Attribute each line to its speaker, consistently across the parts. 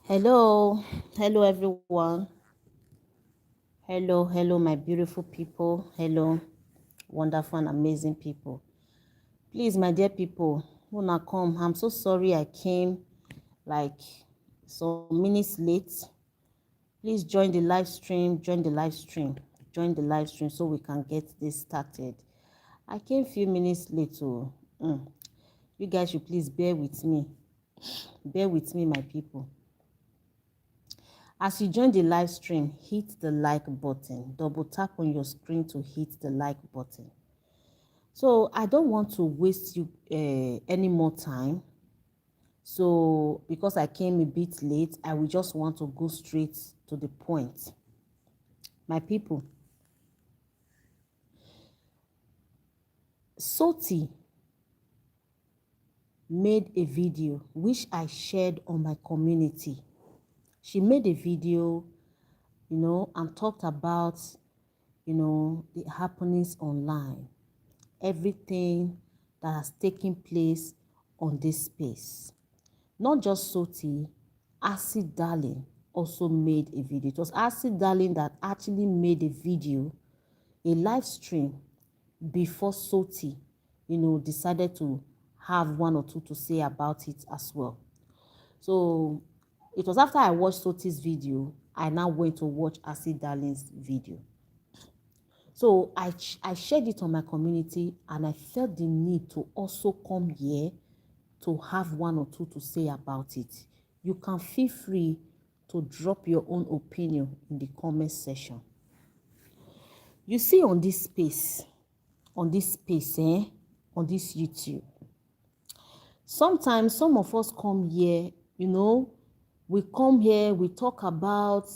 Speaker 1: Hello, hello everyone. Hello, my beautiful people. Hello, wonderful and amazing people. Please, my dear people, when I come, I'm so sorry I came like some minutes late. Please join the live stream, join the live stream so we can get this started. I came a few minutes late, so you guys should please bear with me. Bear with me, my people. As you join the live stream, hit the like button. Double tap on your screen to hit the like button. So I don't want to waste you any more time. So because I came a bit late, I will just want to go straight to the point. My people, Soty made a video which I shared on my community. She made a video, and talked about, the happenings online, everything that has taken place on this space. Not just Soty, Acid Darling also made a video. It was Acid Darling that actually made a video, a live stream, before Soty, decided to have one or two to say about it as well. So it was after I watched Soty's video, I now went to watch Acid Darling's video. So I shared it on my community, and I felt the need to also come here to have one or two to say about it. You can feel free to drop your own opinion in the comment section. You see on this space, on this YouTube, sometimes some of us come here, we come here, we talk about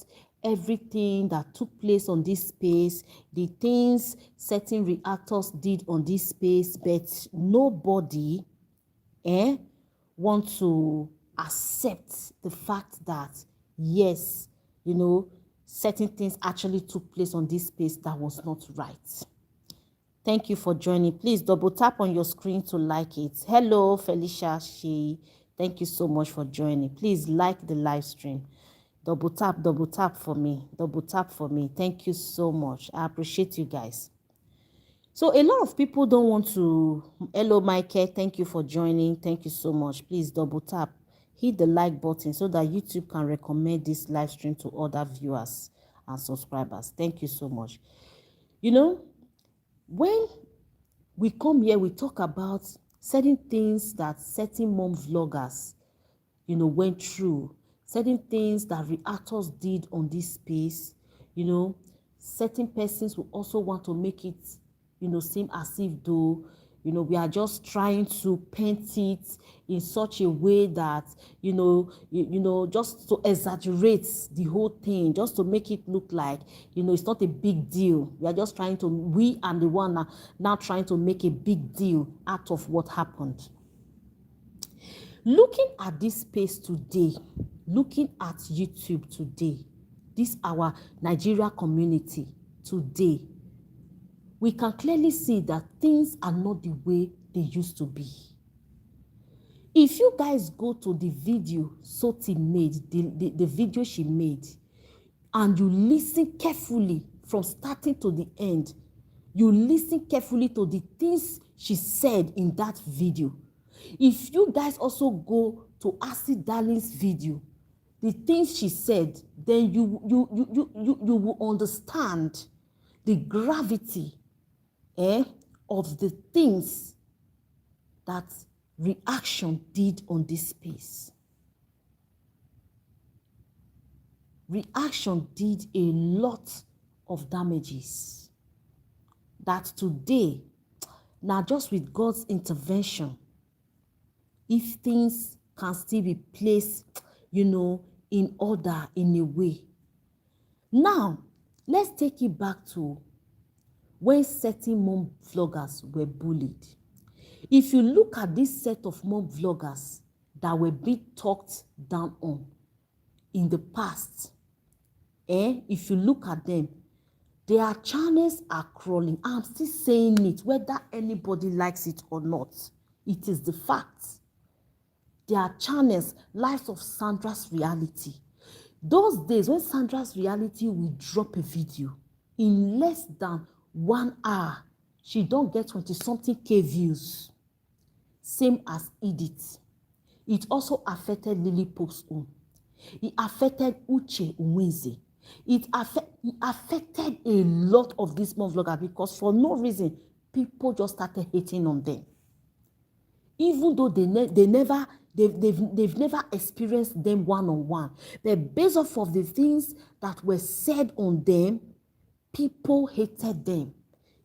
Speaker 1: everything that took place on this space, the things certain reactors did on this space, but nobody want to accept the fact that, yes, certain things actually took place on this space that was not right. Thank you for joining. Please double tap on your screen to like it. Hello, Felicia Shea. Thank you so much for joining. Please like the live stream. Double tap for me. Double tap for me. Thank you so much. I appreciate you guys. So a lot of people don't want to. Hello, Michael. Thank you for joining. Thank you so much. Please double tap. Hit the like button so that YouTube can recommend this live stream to other viewers and subscribers. Thank you so much. When we come here, we talk about certain things that certain mom vloggers, went through, certain things that reactors did on this space, certain persons will also want to make it, seem as if though, we are just trying to paint it in such a way that, just to exaggerate the whole thing, just to make it look like, it's not a big deal. We are just trying to, we and the one are now trying to make a big deal out of what happened. Looking at this space today, looking at YouTube today, this our Nigeria community today, we can clearly see that things are not the way they used to be. If you guys go to the video Soty made, the video she made, and you listen carefully from starting to the end, you listen carefully to the things she said in that video. If you guys also go to Acid Darling's video, the things she said, then you will understand the gravity of the things that reaction did on this space. Reaction did a lot of damages that today, now just with God's intervention, if things can still be placed, in order, in a way. Now, let's take it back to when certain mom vloggers were bullied. If you look at this set of mom vloggers that were being talked down on in the past, if you look at them, their channels are crawling. I'm still saying it, whether anybody likes it or not. It is the fact. their channels, Lives of Sandra's Reality. Those days when Sandra's Reality will drop a video, in less than 1 hour, she don't get 20-something K views. Same as Edith. It also affected Lily Pope's own. It affected Uche Uwinze. It affected a lot of these small vloggers because for no reason, people just started hating on them. Even though they've never experienced them one-on-one. But based off of the things that were said on them, people hated them.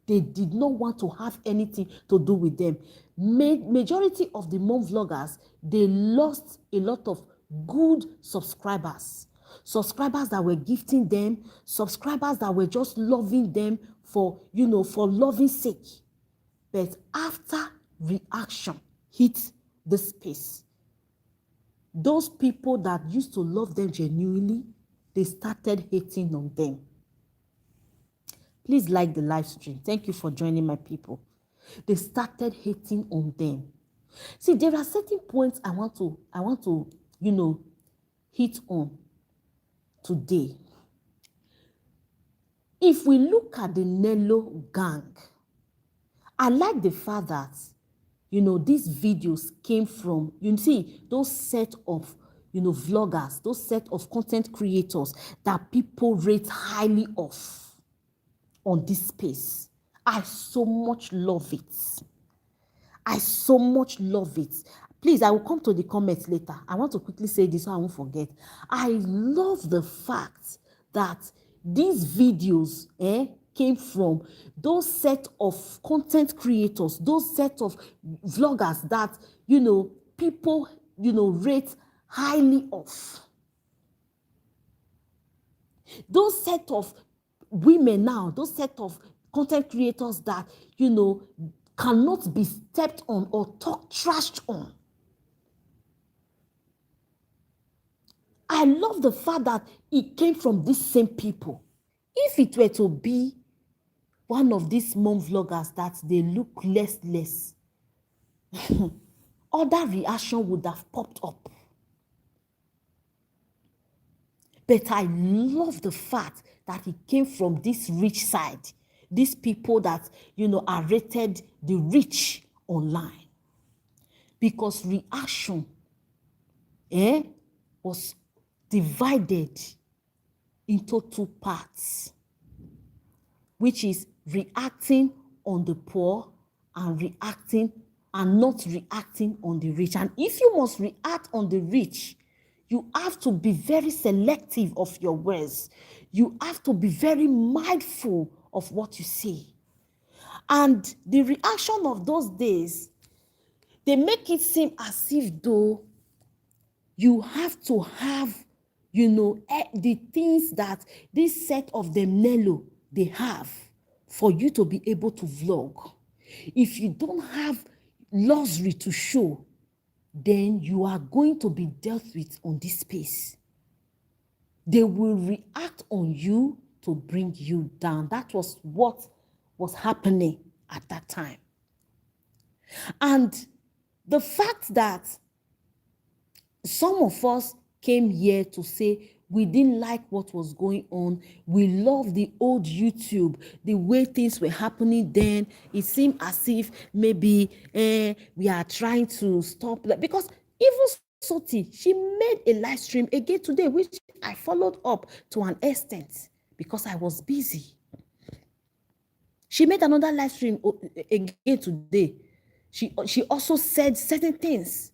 Speaker 1: They did not want to have anything to do with them. Majority of the mom vloggers, they lost a lot of good subscribers. Subscribers that were gifting them, subscribers that were just loving them for, for loving sake. But after reaction hit the space, those people that used to love them genuinely, they started hating on them. Please like the live stream. Thank you for joining my people. They started hating on them. See, there are certain points I want to, hit on today. If we look at the Nelo gang, I like the fact that, these videos came from, those set of, vloggers, those set of content creators that people rate highly of on this space. I so much love it. I so much love it. Please, I will come to the comments later. I want to quickly say this so I won't forget. I love the fact that these videos came from those set of content creators, those set of vloggers that, people, rate highly of. Those set of women now, those set of content creators that, cannot be stepped on or talk trashed on. I love the fact that it came from these same people. If it were to be one of these mom vloggers that they look less, other reaction would have popped up. But I love the fact that it came from this rich side. These people that, are rated the rich online. Because reaction was divided into two parts, which is reacting on the poor and not reacting on the rich. And if you must react on the rich, you have to be very selective of your words. You have to be very mindful of what you say. And the reaction of those days, they make it seem as if though you have to have, the things that this set of them Nelo, they have for you to be able to vlog. If you don't have luxury to show, then you are going to be dealt with on this space. They will react on you to bring you down. That was what was happening at that time. And the fact that some of us came here to say we didn't like what was going on. We love the old YouTube, the way things were happening then. It seemed as if maybe we are trying to stop that. Because even Soty, she made a live stream again today, which I followed up to an extent because I was busy. She made another live stream again today. She also said certain things.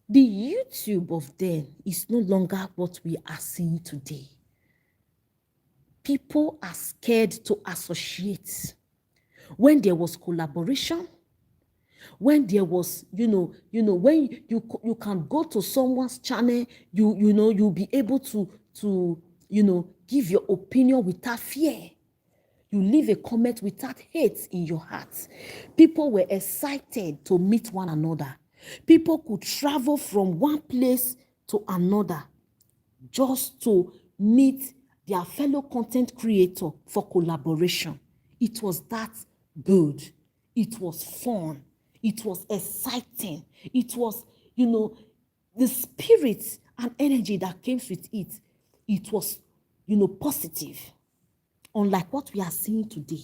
Speaker 1: The YouTube of then is no longer what we are seeing today. People are scared to associate. When there was collaboration, when there was, when you can go to someone's channel, you'll be able to give your opinion without fear. You leave a comment without hate in your heart. People were excited to meet one another. People could travel from one place to another just to meet their fellow content creator for collaboration. It was that good. It was fun. It was exciting. It was, the spirit and energy that came with it, it was, positive. Unlike what we are seeing today.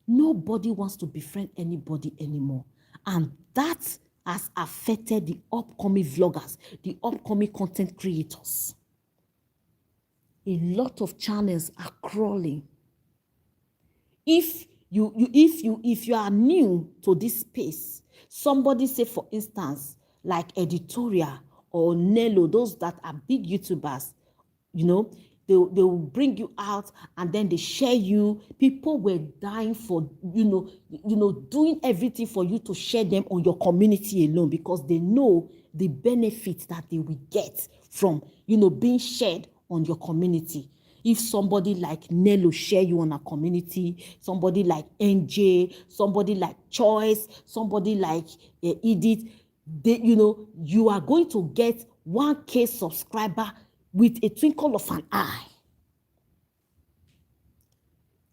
Speaker 1: Nobody wants to befriend anybody anymore. And that has affected the upcoming vloggers, the upcoming content creators. A lot of channels are crawling. If you are new to this space, somebody say, for instance, like Editorial or Nelo, those that are big YouTubers, they will bring you out and then they share you. People were dying for, doing everything for you to share them on your community alone, because they know the benefits that they will get from, being shared on your community. If somebody like Nelo share you on a community, somebody like NJ, somebody like Choice, somebody like Edith, you are going to get 1K subscriber with a twinkle of an eye.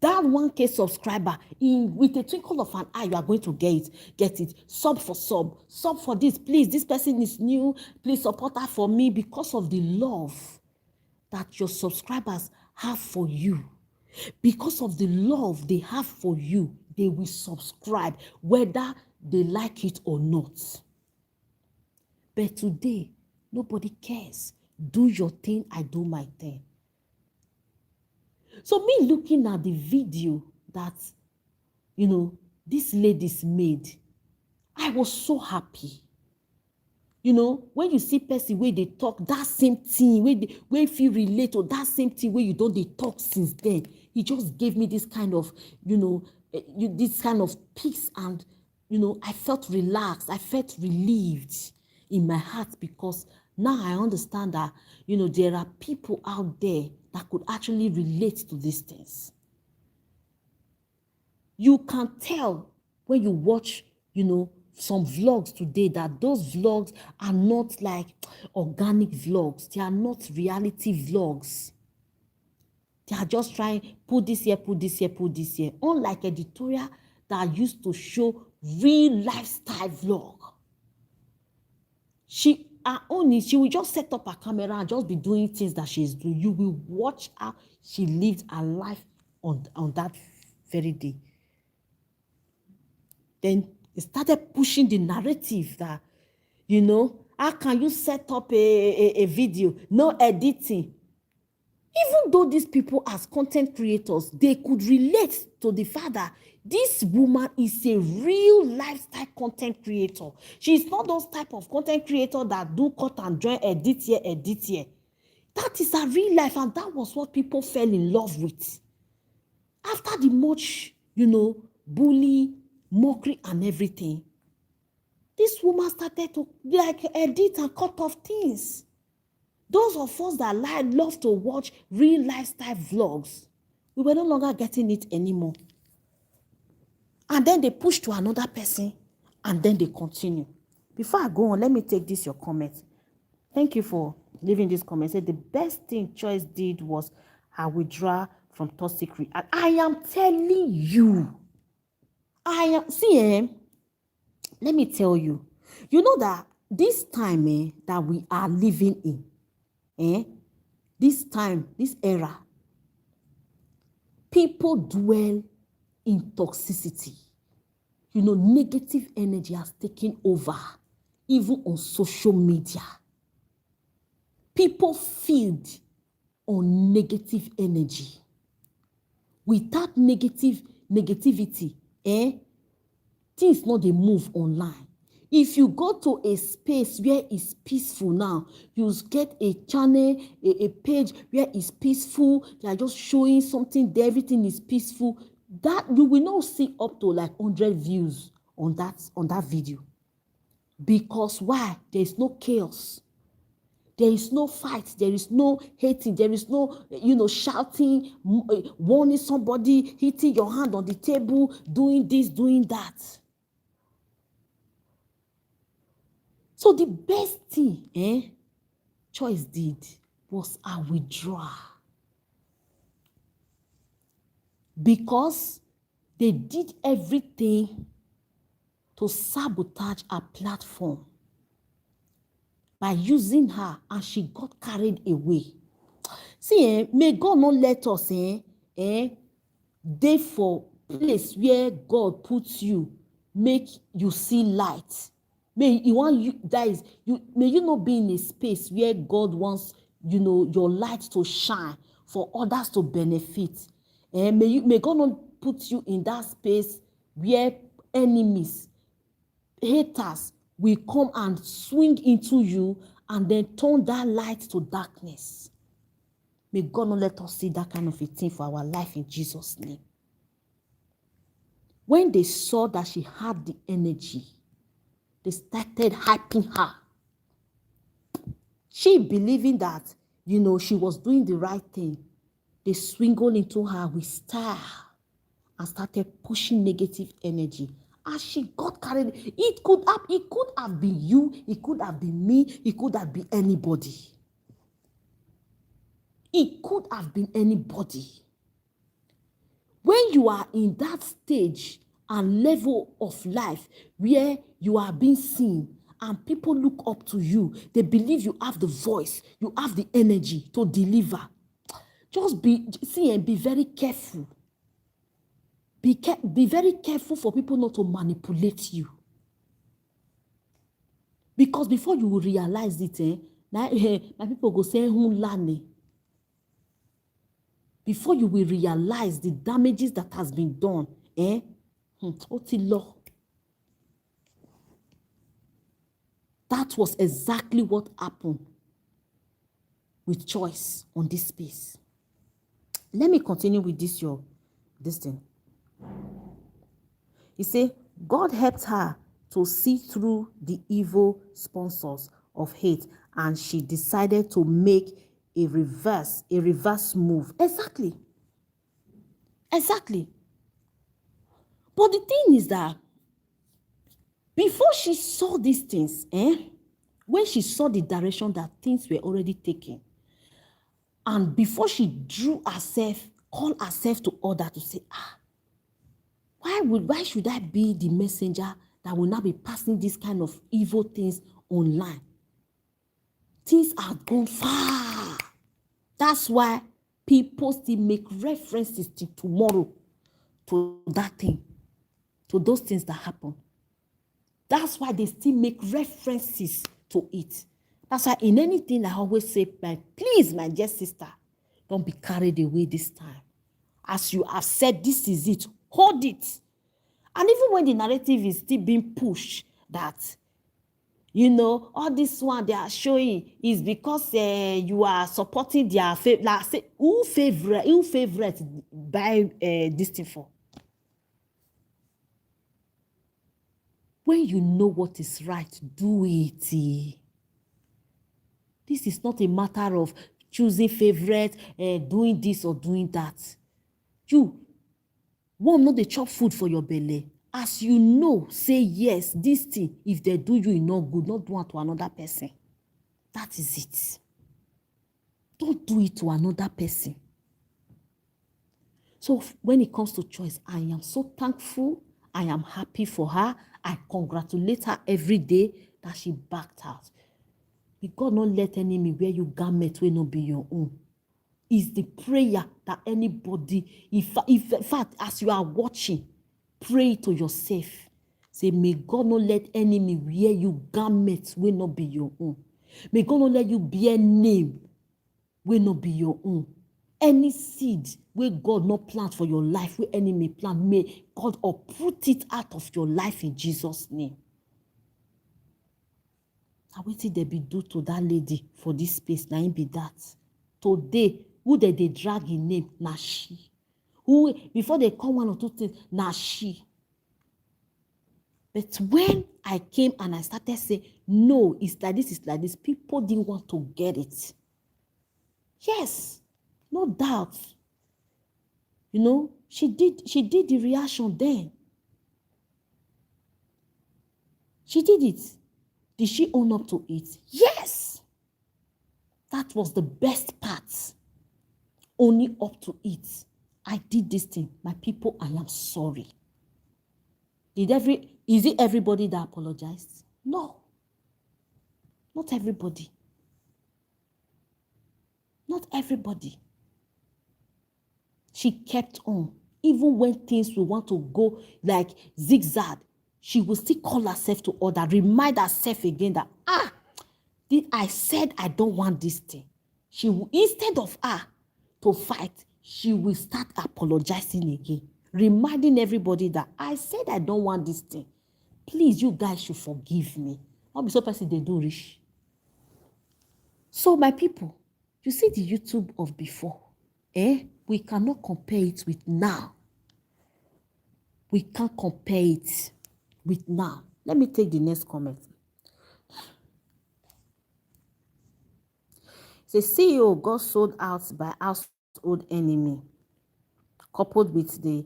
Speaker 1: That 1K subscriber, with a twinkle of an eye, you are going to get it. Sub for this, please. This person is new. Please support her for me, because of the love that your subscribers have for you. Because of the love they have for you, they will subscribe, whether they like it or not. But today, nobody cares. Do your thing, I do my thing. So me looking at the video that, this ladies made, I was so happy. When you see person where they talk that same thing, where if you relate to that same thing where you don't they talk since then, he just gave me this kind of, this kind of peace, and, I felt relaxed. I felt relieved in my heart, because now I understand that, there are people out there that could actually relate to these things. You can tell when you watch, some vlogs today, that those vlogs are not like organic vlogs. They are not reality vlogs. They are just trying, put this here, put this here, put this here. Unlike Editorial that used to show real lifestyle vlog. She will just set up her camera and just be doing things that she's doing. You will watch how she lived her life on that very day. Then it started pushing the narrative that, how can you set up a video? No editing. Even though these people as content creators, they could relate to the fact that this woman is a real lifestyle content creator. She is not those type of content creator that do cut and join, edit here, edit here. That is a real life, and that was what people fell in love with. After the much, bully, mockery and everything, this woman started to edit and cut off things. Those of us that love to watch real lifestyle vlogs, we were no longer getting it anymore. And then they push to another person, and then they continue. Before I go on, let me take this, your comment. Thank you for leaving this comment. Say the best thing Choice did was her withdrawal from toxic. I am telling you. Let me tell you. You know that this time that we are living in, this time, this era, people dwell in toxicity. Negative energy has taken over, even on social media. People feed on negative energy. Without negativity, things not they move online. If you go to a space where it's peaceful now, you get a channel, a page where it's peaceful, they are just showing something there, everything is peaceful, that you will not see up to like 100 views on that video. Because why? There is no chaos. There is no fight. There is no hating. There is no, shouting, warning somebody, hitting your hand on the table, doing this, doing that. So the best thing Choice did was a withdrawal. Because they did everything to sabotage our platform by using her, and she got carried away. See, may God not let us dey for place where God puts you, make you see light. May you not be in a space where God wants, your light to shine for others to benefit. May God not put you in that space where enemies, haters will come and swing into you and then turn that light to darkness. May God not let us see that kind of a thing for our life in Jesus' name. When they saw that she had the energy, they started hyping her. She believing that, she was doing the right thing. They swingled into her with style and started pushing negative energy. As she got carried, it could have been you, it could have been me, it could have been anybody. It could have been anybody. When you are in that stage and level of life where you are being seen and people look up to you, they believe you have the voice, you have the energy to deliver. Just be very careful. Be very careful for people not to manipulate you. Because before you will realize it, my people go say, before you will realize the damages that has been done, that was exactly what happened with Choice on this space. Let me continue with this thing. He said, God helped her to see through the evil sponsors of hate, and she decided to make a reverse move. Exactly. But the thing is that before she saw these things, when she saw the direction that things were already taken, and before she called herself to order to say, why should I be the messenger that will now be passing this kind of evil things online? Things are gone far. That's why people still make references to tomorrow, to that thing, to those things that happen. That's why they still make references to it. That's why in anything I always say, please, my dear sister, don't be carried away this time. As you have said, this is it. Hold it. And even when the narrative is still being pushed, that, all this one they are showing is because you are supporting their favorite. Who favorite buy this thing for? When you know what is right, do it. This is not a matter of choosing favorite, doing this or doing that. You not the chop food for your belly. As you know, say yes, this thing, if they do you not good, not do it to another person. That is it. Don't do it to another person. So when it comes to Choice, I am so thankful. I am happy for her. I congratulate her every day that she backed out. May God not let enemy wear you garment will not be your own. Is the prayer that anybody, in fact, as you are watching, pray to yourself. Say, may God not let enemy wear you garments will not be your own. May God not let you bear name will not be your own. Any seed where God not plant for your life, where enemy plant, may God uproot it out of your life in Jesus' name. Now, what did they be do to that lady for this space? Now, be that. Today, who did they drag in name? Na she. Who, before they come one or two things, na she. But when I came and I started saying, no, it's like this, people didn't want to get it. Yes, no doubt. She did the reaction then. She did it. Did she own up to it? Yes. That was the best part. Only up to it. I did this thing. My people, I am sorry. Is it everybody that apologized? No. Not everybody. Not everybody. She kept on. Even when things will want to go like zigzag, she will still call herself to order, remind herself again that, I said I don't want this thing. She will, instead of her to fight, she will start apologizing again, reminding everybody that I said I don't want this thing. Please, you guys should forgive me. Not be so person they do rich. So my people, you see the YouTube of before, we cannot compare it with now. We can't compare it with now. Let me take the next comment. The CEO got sold out by household enemy, coupled with the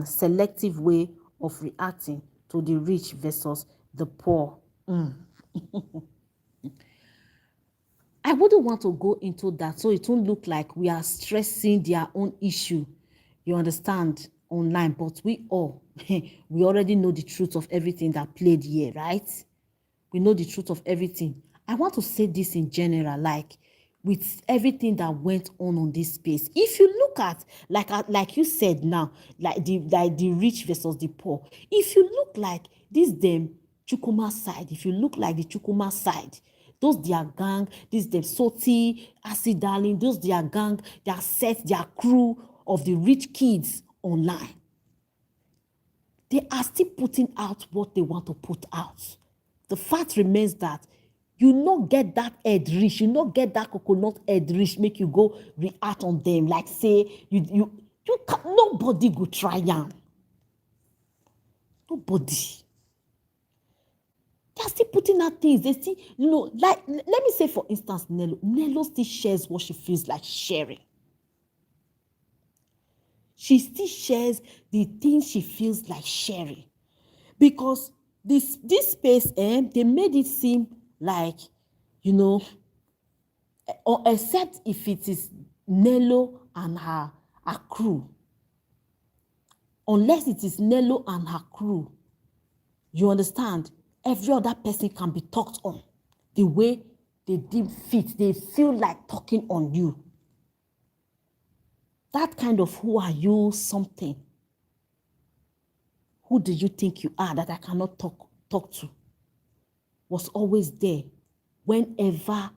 Speaker 1: selective way of reacting to the rich versus the poor. I wouldn't want to go into that, so it won't look like we are stressing their own issue, you understand, online. But we all, we already know the truth of everything that played here, right? We know the truth of everything. I want to say this in general, like with everything that went on this space. If you look at, like you said now, like the rich versus the poor. If you look like this them Chukuma side, if you look like the Chukuma side, those their gang, this them Soty, Acid Darling, those their gang, their set, their crew of the rich kids online. They are still putting out what they want to put out. The fact remains that you not get that head rich, you not get that coconut head rich, make you go react on them. Like say, you can, nobody go try am. Nobody. They are still putting out things. They still, like, let me say for instance, Nelo. Nelo still shares what she feels like sharing. She still shares the things she feels like sharing. Because this space, they made it seem like, or except if it is Nelo and her crew. Unless it is Nelo and her crew, you understand, every other person can be talked on the way they deem fit. They feel like talking on you. That kind of who are you something. Who do you think you are that I cannot talk to? Was always there whenever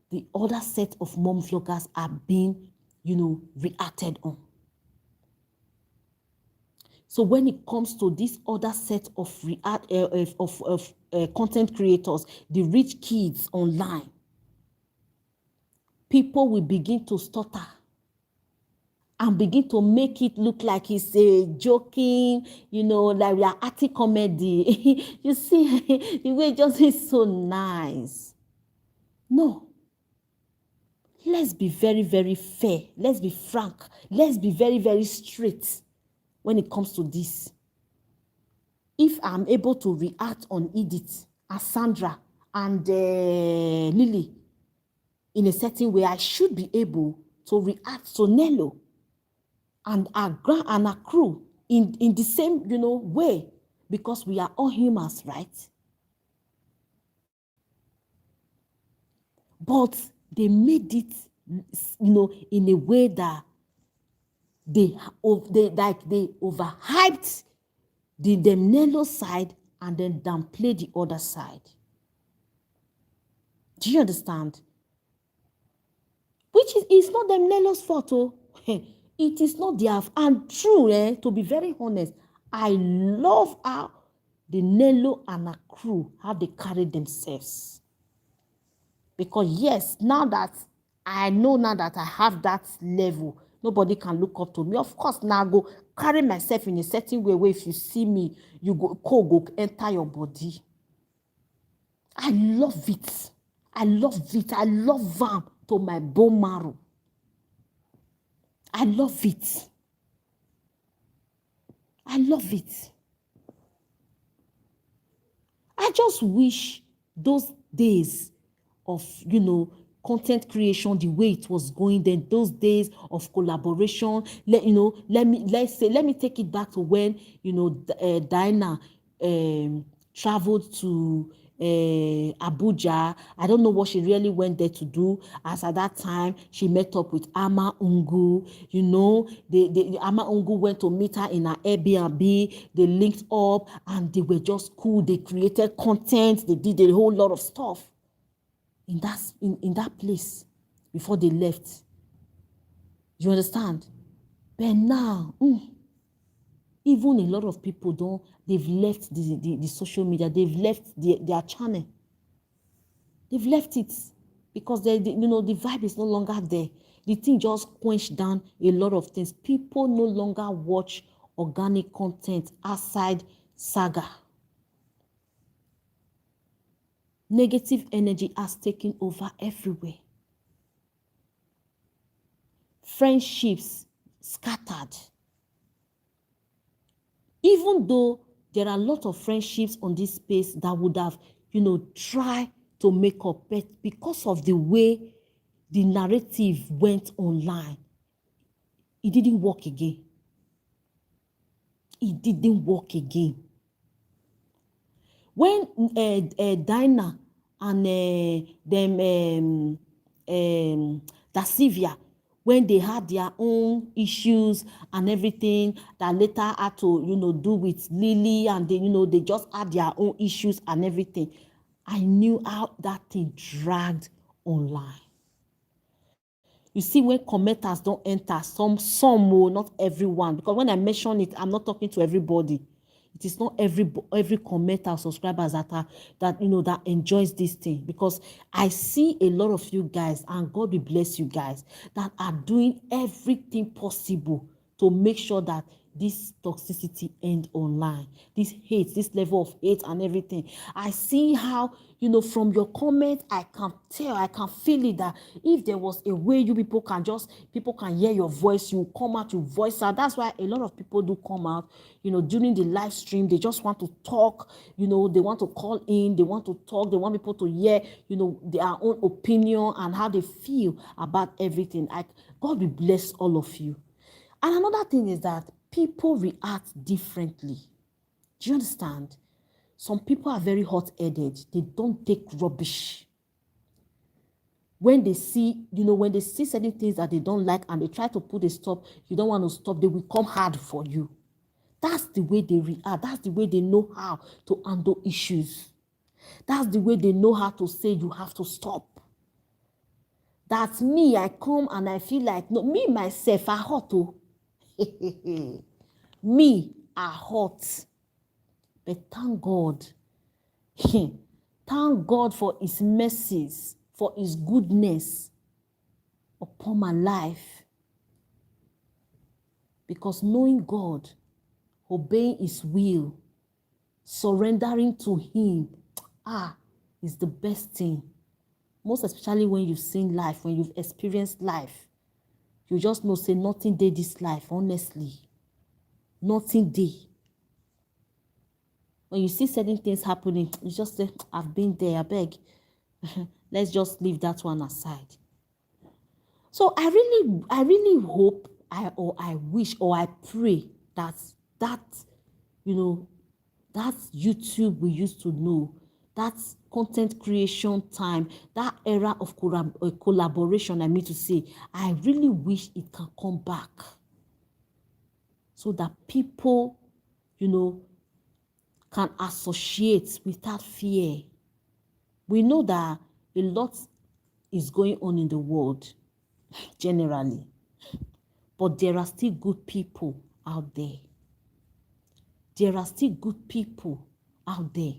Speaker 1: the other set of mom vloggers are being, reacted on. So when it comes to this other set of content creators, the rich kids online, people will begin to stutter and begin to make it look like it's a joking, like we are acting comedy. You see, the way it just is so nice. No. Let's be very, very fair. Let's be frank. Let's be very, very straight when it comes to this. If I'm able to react on Edith, Sandra, and Lily in a certain way, I should be able to react to Nelo and our crew in the same, way, because we are all humans, right? But they made it, in a way that they overhyped the Nelo side and then downplay the other side. Do you understand? Which is not them Nelo's fault. It is not their, and true, to be very honest, I love how the Nelo and her crew, how they carry themselves. Because yes, now that I know now that I have that level, nobody can look up to me. Of course, now I go carry myself in a certain way where if you see me, you go enter your body. I love it. I love it. I love them to my bone marrow. I love it. I love it. I just wish those days of, content creation, the way it was going then, those days of collaboration, let me take it back to when, Diana traveled to Abuja. I don't know what she really went there to do, as at that time she met up with Ama Ungu. You know, the Ama Ungu went to meet her in her Airbnb. They linked up and they were just cool. They created content. They did a whole lot of stuff in that place before they left. You understand? But now, even a lot of people they've left the social media. They've left their channel. They've left it because the vibe is no longer there. The thing just quenched down a lot of things. People no longer watch organic content outside saga. Negative energy has taken over everywhere. Friendships scattered. Even though there are a lot of friendships on this space that would have, tried to make up, but because of the way the narrative went online, it didn't work again. It didn't work again. When Dinah and Dasivia, when they had their own issues and everything that later had to, do with Lily, and they just had their own issues and everything, I knew how that thing dragged online. You see, when commenters don't enter, some will, not everyone, because when I mention it, I'm not talking to everybody. It is not every commenter, subscribers that enjoys this thing, because I see a lot of you guys, and God will bless you guys, that are doing everything possible to make sure that this toxicity end online, this hate, this level of hate and everything. I see how, from your comment, I can tell, I can feel it, that if there was a way you people can hear your voice, you come out, you voice out. That's why a lot of people do come out, during the live stream. They just want to talk, they want to call in, they want to talk, they want people to hear, their own opinion and how they feel about everything. God will bless all of you. And another thing is that people react differently. Do you understand? Some people are very hot-headed. They don't take rubbish. When they see, when they see certain things that they don't like and they try to put a stop, you don't want to stop, they will come hard for you. That's the way they react. That's the way they know how to handle issues. That's the way they know how to say you have to stop. That's me. I come and I feel like, no, me, myself, I hot too. Me, I hot. But thank God. Thank God for his mercies, for his goodness upon my life. Because knowing God, obeying his will, surrendering to him, is the best thing. Most especially when you've seen life, when you've experienced life. You just know, say, nothing did this life, honestly. Nothing did. When you see certain things happening, you just say, I've been there, I beg. Let's just leave that one aside. So I really hope, I wish, or I pray that YouTube we used to know, that content creation time, that era of collaboration, I mean to say, I really wish it can come back. So that people, can associate without fear. We know that a lot is going on in the world, generally. But there are still good people out there. There are still good people out there.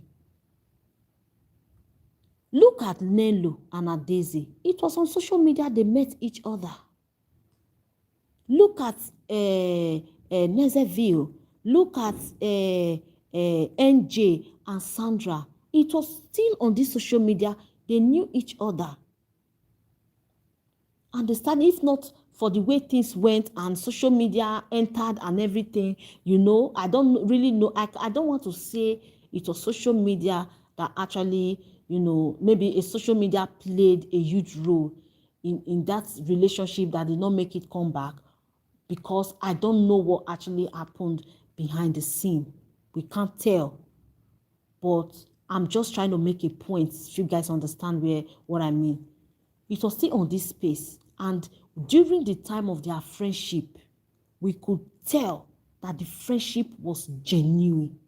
Speaker 1: Look at Nelo and Adeze. It was on social media they met each other. Look at Nezeville. Look at NJ and Sandra. It was still on this social media. They knew each other. Understand, if not for the way things went and social media entered and everything, I don't really know. I don't want to say it was social media that actually, maybe a social media played a huge role in that relationship that did not make it come back, because I don't know what actually happened behind the scene. We can't tell. But I'm just trying to make a point. You guys understand what I mean. It was still on this space. And during the time of their friendship, we could tell that the friendship was genuine.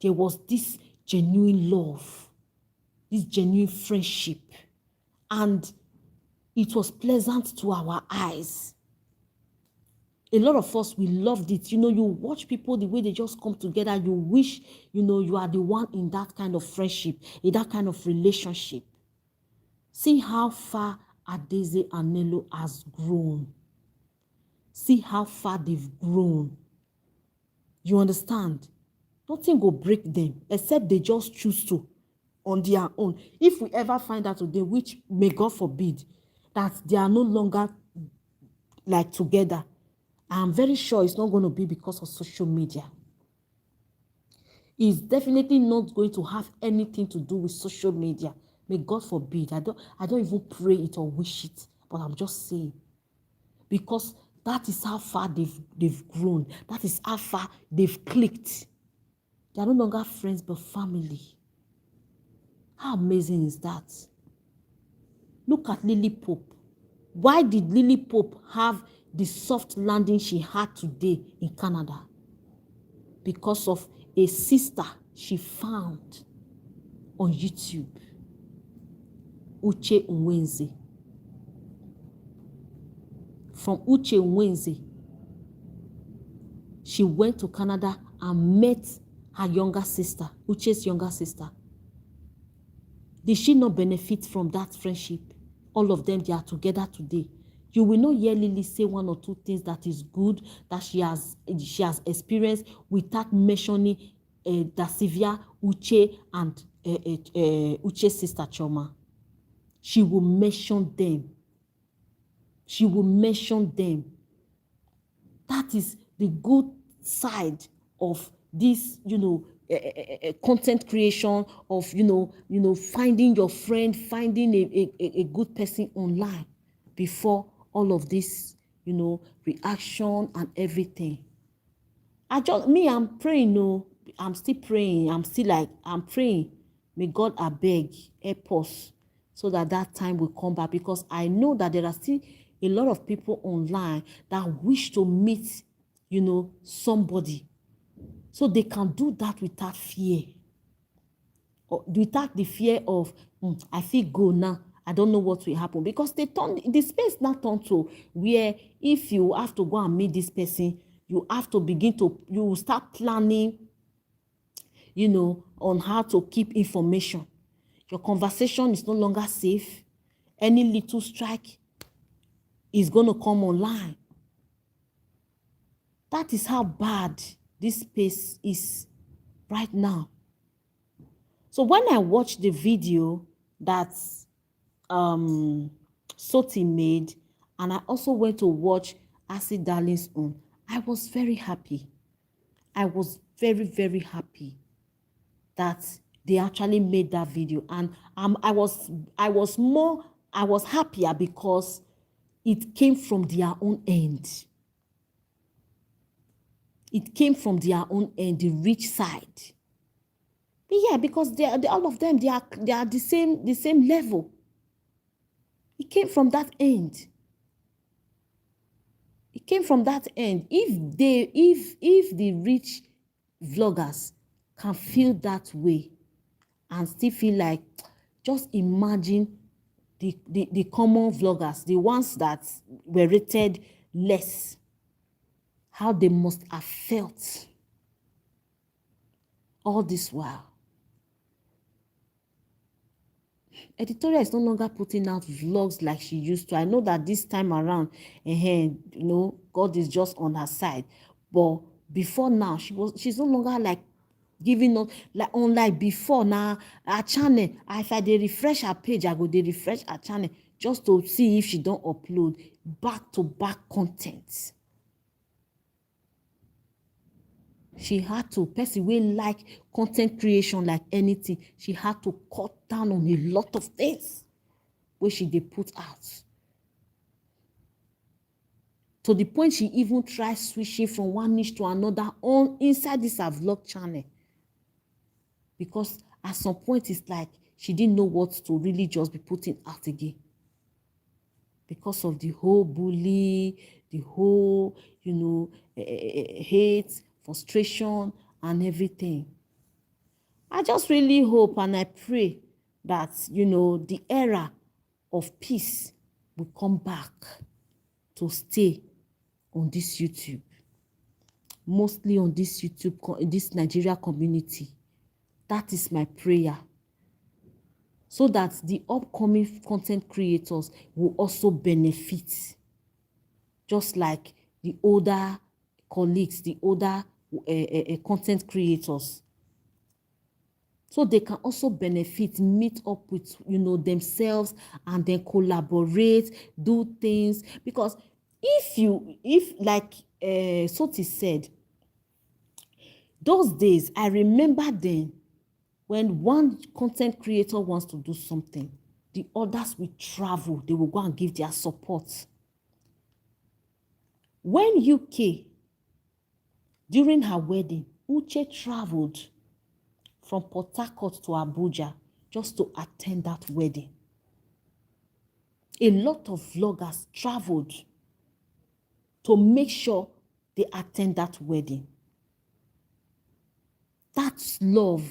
Speaker 1: There was this genuine love, this genuine friendship. And it was pleasant to our eyes. A lot of us, we loved it. You know, you watch people, the way they just come together, you wish, you know, you are the one in that kind of friendship, in that kind of relationship. See how far Adeze and Nelo has grown. See how far they've grown. You understand? Nothing will break them, except they just choose to on their own. If we ever find out today, which may God forbid, that they are no longer like together, I'm very sure it's not going to be because of social media. It's definitely not going to have anything to do with social media. May God forbid. I don't even pray it or wish it, but I'm just saying. Because that is how far they've grown. That is how far they've clicked. They are no longer friends, but family. How amazing is that? Look at Lily Pope. Why did Lily Pope have the soft landing she had today in Canada? Because of a sister she found on YouTube, Uche Nwenze. From Uche Nwenze, she went to Canada and met her younger sister, Uche's younger sister. Did she not benefit from that friendship? All of them, they are together today. You will not hear Lily say one or two things that is good that she has experienced without mentioning Dasivia, Uche, and Uche's sister Choma. She will mention them. She will mention them. That is the good side of this, you know, content creation, of, you know, finding your friend, finding a good person online before all of this, you know, reaction and everything. I'm praying, no, I'm still praying. I'm praying. May God, I beg, help us so that time will come back, because I know that there are still a lot of people online that wish to meet, you know, somebody, so they can do that without fear, or without the fear of, I feel go now, I don't know what will happen, because the space now turn to where if you have to go and meet this person, you have to you start planning, you know, on how to keep information. Your conversation is no longer safe. Any little strike is going to come online. That is how bad this space is right now. So when I watched the video that Soty made, and I also went to watch Acid Darling's own, I was very happy. I was very, very happy that they actually made that video. And I was happier because it came from their own end. It came from their own end, the rich side. But yeah, because all of them, they are the same level. It came from that end. It came from that end. If the rich vloggers can feel that way and still feel like, just imagine the common vloggers, the ones that were rated less, how they must have felt all this while. Editorial is no longer putting out vlogs like she used to. I know that this time around, you know, God is just on her side. But before now, she's no longer like giving up like before. Now her channel, if I refresh her page, I go refresh her channel just to see if she don't upload back-to-back content. She had to, person wey like content creation like anything, she had to cut down on a lot of things where she dey put out. To the point she even tried switching from one niche to another on inside this her vlog channel. Because at some point, it's like she didn't know what to really just be putting out again. Because of the whole bully, the whole, hate, frustration, and everything. I just really hope and I pray that, the era of peace will come back to stay on this YouTube. Mostly on this YouTube, this Nigeria community. That is my prayer. So that the upcoming content creators will also benefit. Just like the older colleagues, the older content creators. So they can also benefit, meet up with, themselves and then collaborate, do things. Because if like Soty said, those days, I remember then, when one content creator wants to do something, the others will travel. They will go and give their support. When UK, during her wedding, Uche traveled from Port Harcourt to Abuja just to attend that wedding. A lot of vloggers traveled to make sure they attend that wedding. That's love,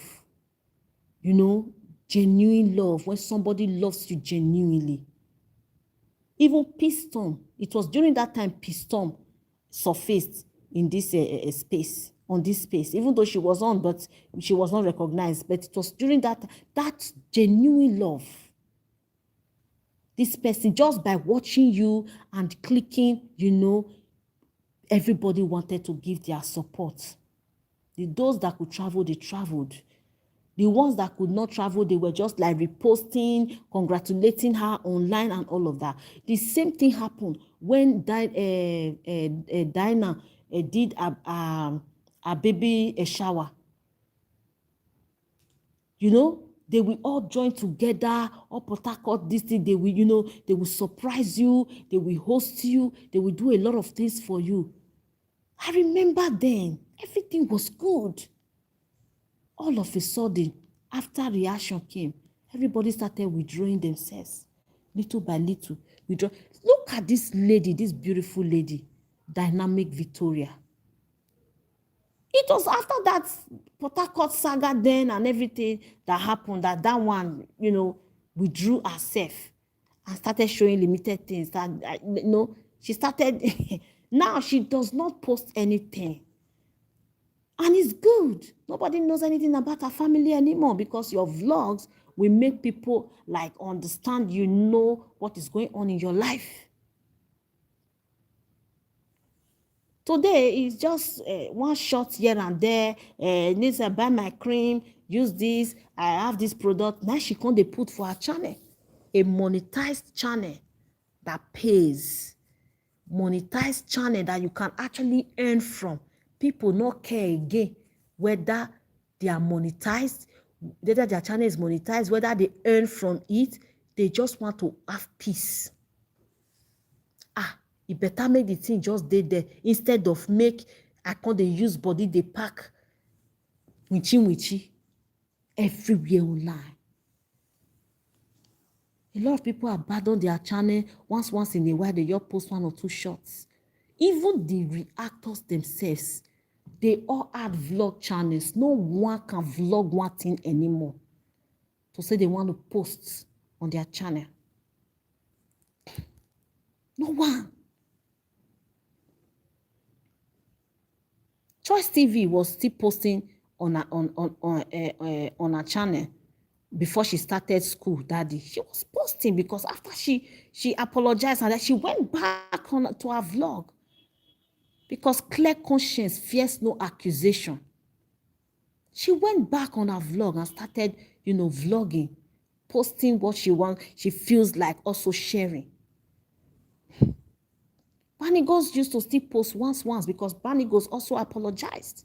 Speaker 1: genuine love, when somebody loves you genuinely. Even Peace Storm, it was during that time Peace Storm surfaced in this space, on this space, even though she was on, but she was not recognized. But it was during that genuine love. This person, just by watching you and clicking, everybody wanted to give their support. Those that could travel, they traveled. The ones that could not travel, they were just like reposting, congratulating her online and all of that. The same thing happened when Dinah did a baby shower. They will all join together, all Port Harcourt, this thing, they will, they will surprise you, they will host you, they will do a lot of things for you. I remember then, everything was good. All of a sudden, after reaction came, everybody started withdrawing themselves, little by little. Withdraw. Look at this lady, this beautiful lady, Dynamic Victoria. It was after that Port Harcourt saga then and everything that happened that one, withdrew herself and started showing limited things. That, she started, now she does not post anything. And it's good. Nobody knows anything about her family anymore because your vlogs will make people like understand, what is going on in your life. Today is just one shot here and there. Needs to buy my cream, use this, I have this product. Now she can't put for her channel. A monetized channel that pays. Monetized channel that you can actually earn from. People not care again whether they are monetized, whether their channel is monetized, whether they earn from it. They just want to have peace. You better make the thing just there instead of make I can't use body they pack wichi everywhere online. A lot of people abandon their channel once in a while. They just post 1 or 2 shots. Even the reactors themselves, they all had vlog channels. No one can vlog one thing anymore to say they want to post on their channel. No one. Choice TV was still posting on her channel before she started school that day. She was posting because after she apologized and that she went back to her vlog. Because clear conscience fears no accusation. She went back on her vlog and started, vlogging, posting what she wants, she feels like also sharing. Banigos used to still post once because Banigos also apologized.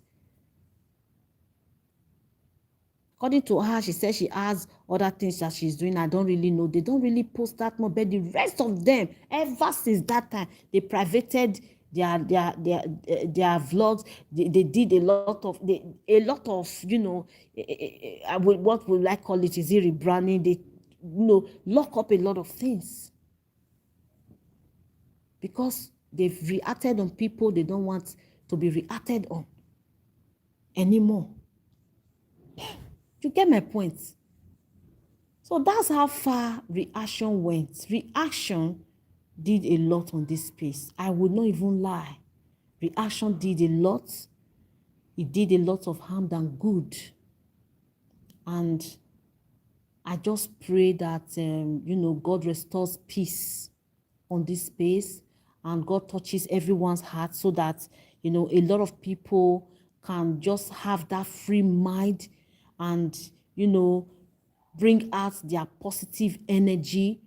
Speaker 1: According to her, she said she has other things that she's doing. I don't really know. They don't really post that much, but the rest of them, ever since that time, they privated their vlogs. They did a lot of you know, what would I call it? Is it rebranding? They, you know, lock up a lot of things because they've reacted on people they don't want to be reacted on anymore. You get my point? So that's how far reaction went. Reaction did a lot on this space. I would not even lie. Reaction did a lot. It did a lot of harm than good. And I just pray that, you know, God restores peace on this space and God touches everyone's heart so that, you know, a lot of people can just have that free mind and, you know, bring out their positive energy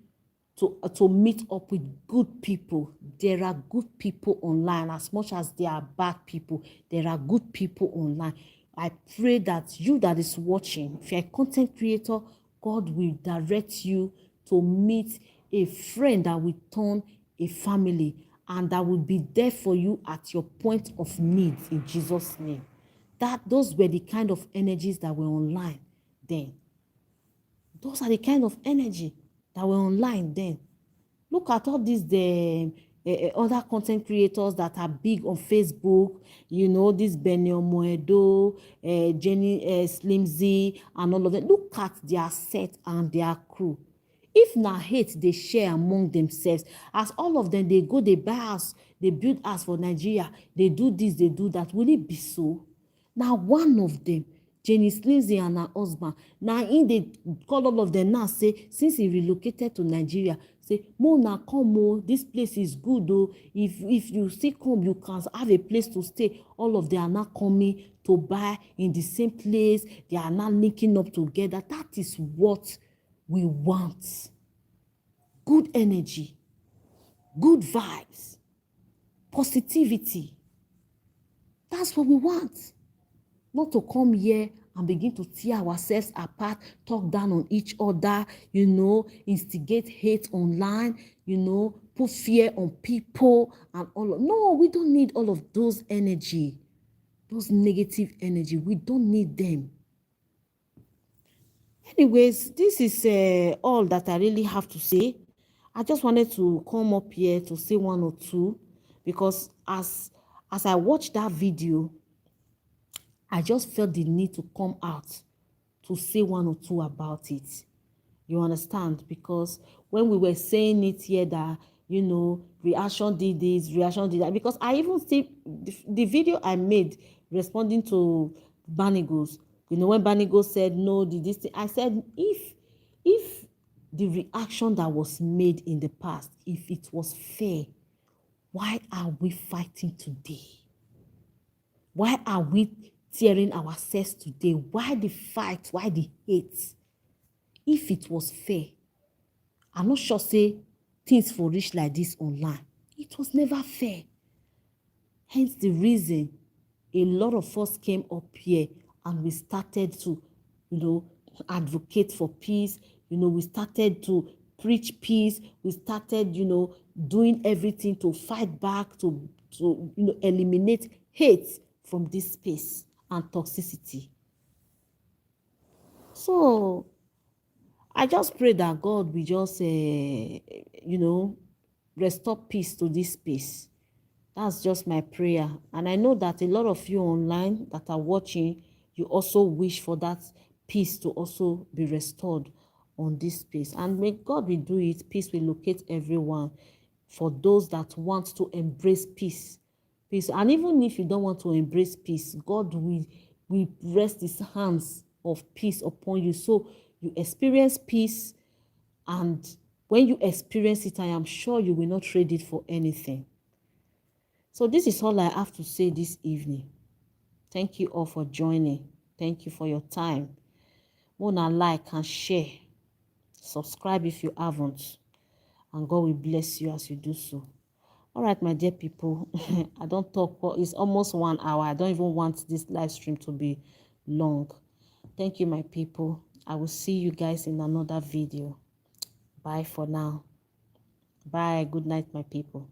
Speaker 1: to meet up with good people. There are good people online. As much as there are bad people, there are good people online. I pray that you that is watching, if you're a content creator, God will direct you to meet a friend that will turn a family and that will be there for you at your point of need in Jesus' name. Those were the kind of energies that were online then. Those are the kind of energy that were online then. Look at all these other content creators that are big on Facebook, you know, this Benny Moedo, Jenny Slimzy, and all of them. Look at their set and their crew. If na hate they share among themselves, as all of them, they go, they buy house, they build house for Nigeria, they do this, they do that, will it be so? Now, one of them, Jenny Slimzy and her husband, now in they call all of them now, say, since he relocated to Nigeria, say, mo na come o, this place is good o. If you still come, you can have a place to stay. All of them are now coming to buy in the same place. They are now linking up together. That is what we want. Good energy, good vibes, positivity. That's what we want. Not to come here and begin to tear ourselves apart, talk down on each other, you know, instigate hate online, you know, put fear on people and all of. No, we don't need all of those energy, those negative energy. We don't need them. Anyways, this is all that I really have to say. I just wanted to come up here to say one or two because as I watched that video, I just felt the need to come out to say one or two about it. You understand? Because when we were saying it here that, you know, reaction did this, reaction did that, because I even see the video I made responding to Banigos, you know, when Banigos said, no, did this thing, I said, if the reaction that was made in the past, if it was fair, why are we fighting today? Why are we tearing ourselves today? Why the fight? Why the hate? If it was fair, I'm not sure say things for reach like this online. It was never fair. Hence the reason a lot of us came up here and we started to, you know, advocate for peace. You know, we started to preach peace. We started, you know, doing everything to fight back, to you know, eliminate hate from this space and toxicity. So I just pray that God will just, you know, restore peace to this space. That's just my prayer. And I know that a lot of you online that are watching, you also wish for that peace to also be restored on this space. And may God will do it. Peace will locate everyone for those that want to embrace peace. Peace. And even if you don't want to embrace peace, God will rest his hands of peace upon you. So you experience peace, and when you experience it, I am sure you will not trade it for anything. So this is all I have to say this evening. Thank you all for joining. Thank you for your time. Wanna like and share. Subscribe if you haven't. And God will bless you as you do so. All right, my dear people. I don't talk. It's almost 1 hour. I don't even want this live stream to be long. Thank you, my people. I will see you guys in another video. Bye for now. Bye. Good night, my people.